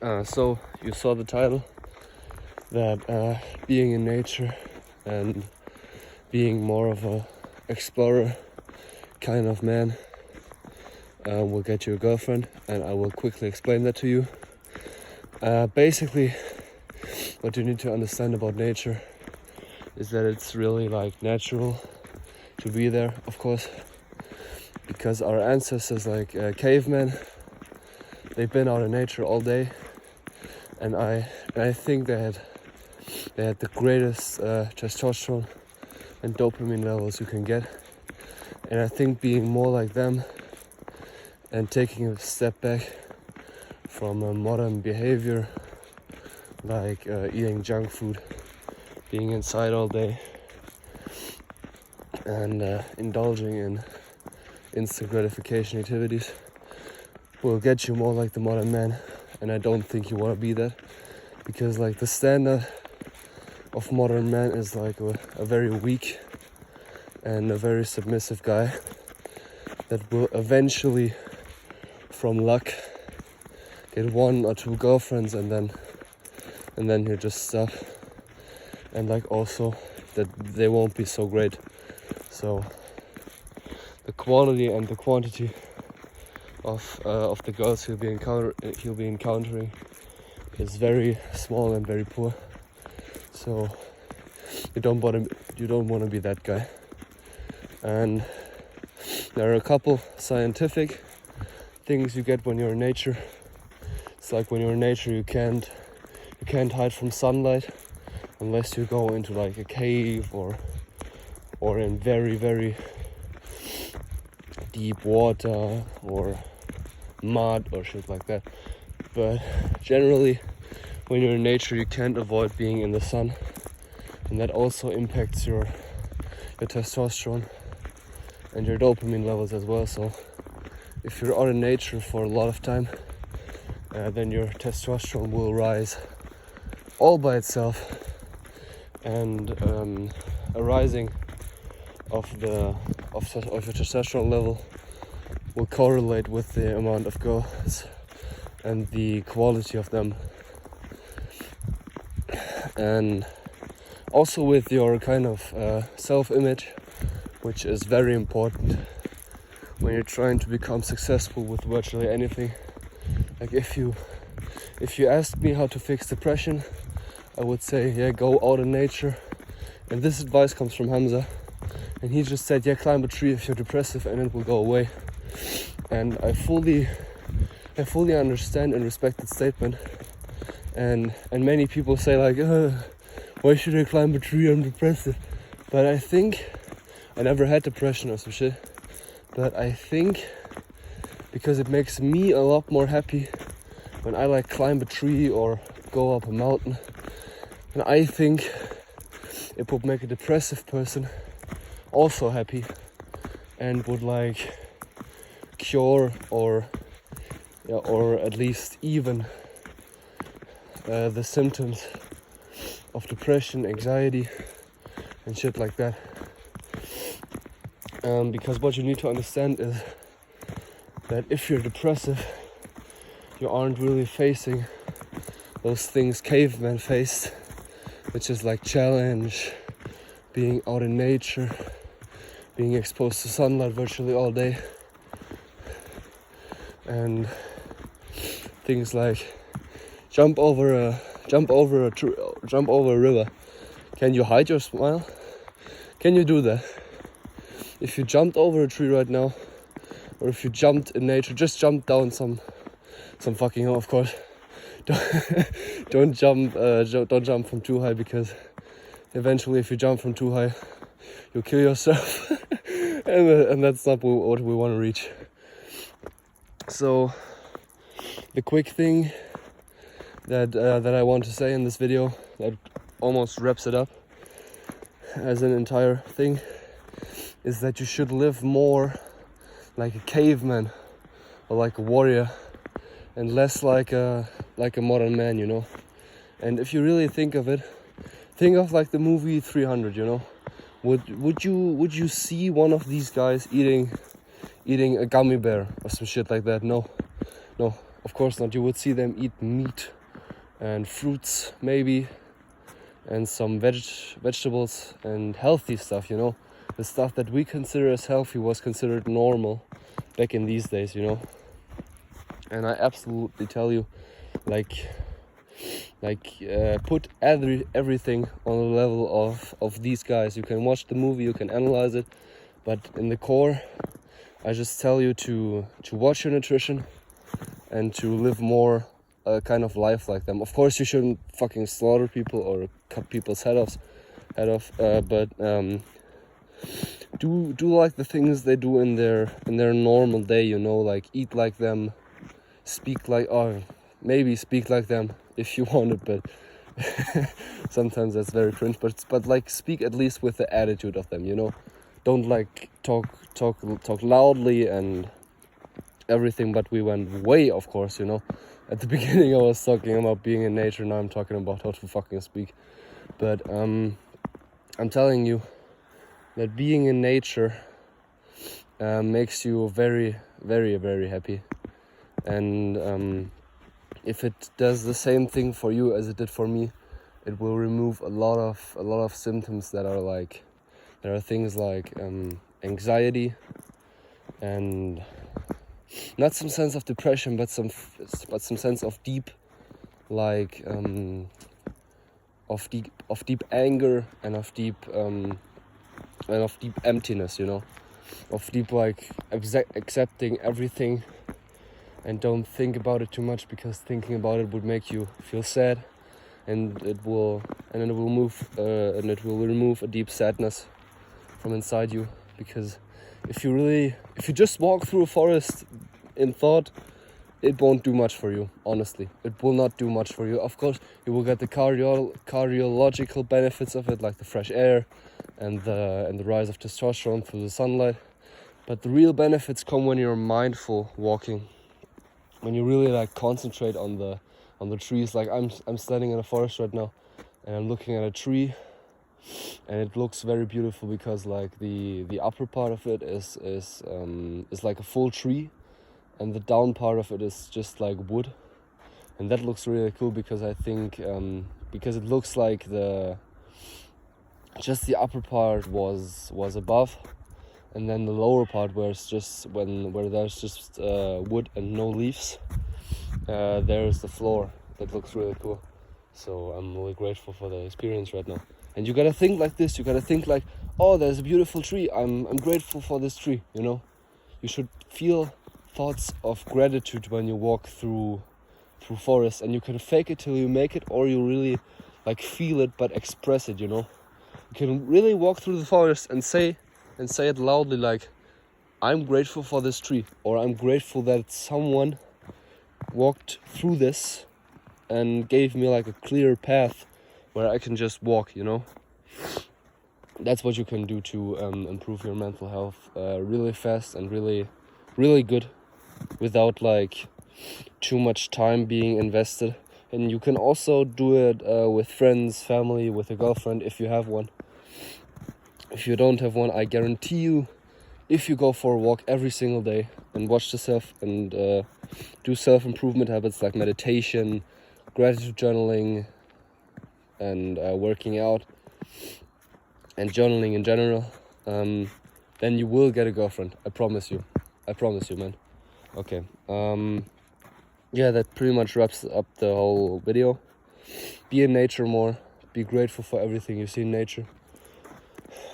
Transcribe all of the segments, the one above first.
So you saw the title, that being in nature and being more of a explorer kind of man will get you a girlfriend, and I will quickly explain that to you. Basically, what you need to understand about nature is that it's really like natural to be there, of course, because our ancestors, like cavemen, they've been out in nature all day, and I think they had the greatest testosterone and dopamine levels you can get. And I think being more like them and taking a step back from a modern behavior like eating junk food, being inside all day, and indulging in instant gratification activities will get you more like the modern man. And I don't think you want to be that, because like the standard of modern man is like a very weak and a very submissive guy that will eventually, from luck, get 1 or 2 girlfriends, and then he'll just stop. And like also that they won't be so great. So the quality and the quantity of the girls he'll be encountering is very small and very poor. So you don't want to be that guy. And there are a couple scientific things you get when you're in nature. It's like when you're in nature, you can't hide from sunlight unless you go into like a cave or in very, very deep water or mud or shit like that. But generally, when you're in nature, you can't avoid being in the sun, and that also impacts your testosterone and your dopamine levels as well. So if you're out in nature for a lot of time, then your testosterone will rise all by itself, and a rising of your testosterone level will correlate with the amount of girls and the quality of them, and also with your kind of self-image, which is very important when you're trying to become successful with virtually anything. Like if you ask me how to fix depression, I would say, yeah, go out in nature. And this advice comes from Hamza, and he just said, yeah, climb a tree if you're depressive and it will go away. And I fully understand and respect that statement. And many people say like, why should I climb a tree? I'm depressive. But I think I never had depression or some shit. But I think because it makes me a lot more happy when I like climb a tree or go up a mountain. And I think it would make a depressive person also happy and would like cure or at least even the symptoms of depression, anxiety and shit like that. Because what you need to understand is that if you're depressive, you aren't really facing those things cavemen faced, which is like challenge, being out in nature, being exposed to sunlight virtually all day, and things like jump over a river. Can you hide your smile? Can you do that? If you jumped over a tree right now, or if you jumped in nature, just jump down some fucking hill, of course. Don't jump from too high, because eventually if you jump from too high, you'll kill yourself. and that's not what we want to reach. So the quick thing that I want to say in this video that almost wraps it up as an entire thing is that you should live more like a caveman or like a warrior, and less like a modern man, you know. And if you really think of it, think of like the movie 300, you know. Would you see one of these guys eating a gummy bear or some shit like that? No. Of course not. You would see them eat meat and fruits maybe, and some vegetables and healthy stuff, you know. The stuff that we consider as healthy was considered normal back in these days, you know. And I absolutely tell you, put everything on the level of these guys. You can watch the movie, you can analyze it, but in the core, I just tell you to watch your nutrition and to live more kind of life like them. Of course, you shouldn't fucking slaughter people or cut people's head off, but do like the things they do in their normal day, you know, like eat like them, speak like them if you want it, but sometimes that's very cringe, but like speak at least with the attitude of them, you know. Don't like talk loudly and everything, but we went way, of course, you know. At the beginning I was talking about being in nature, now I'm talking about how to fucking speak. But I'm telling you that being in nature makes you very, very, very happy. And if it does the same thing for you as it did for me, it will remove a lot of symptoms that are like, there are things like anxiety and not some sense of depression, but some sense of deep, like of deep anger and of deep emptiness, you know, of deep like accepting everything and don't think about it too much, because thinking about it would make you feel sad, and it will remove a deep sadness from inside you. Because if you just walk through a forest in thought, it won't do much for you, honestly. It will not do much for you. Of course, you will get the cardiological benefits of it, like the fresh air and the rise of testosterone through the sunlight. But the real benefits come when you're mindful walking, when you really like concentrate on the trees. Like I'm standing in a forest right now, and I'm looking at a tree, and it looks very beautiful because like the upper part of it is like a full tree, and the down part of it is just like wood, and that looks really cool because I think because it looks like the upper part was above, and then the lower part where there's just wood and no leaves, there's the floor. That looks really cool. So I'm really grateful for the experience right now. And you gotta think like this. You gotta think like, oh, there's a beautiful tree. I'm grateful for this tree. You know, you should feel thoughts of gratitude when you walk through forests, and you can fake it till you make it, or you really like feel it but express it. You know, you can really walk through the forest and say it loudly, like, I'm grateful for this tree, or I'm grateful that someone walked through this and gave me like a clear path where I can just walk, you know. That's what you can do to improve your mental health really fast and really, really good, without like too much time being invested. And you can also do it with friends, family, with a girlfriend if you have one. If you don't have one, I guarantee you, if you go for a walk every single day and watch yourself and do self-improvement habits like meditation, gratitude journaling, and working out, and journaling in general, then you will get a girlfriend. I promise you, man. Okay, yeah, that pretty much wraps up the whole video. Be in nature more, be grateful for everything you see in nature,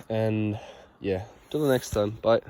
and yeah, till the next time, bye.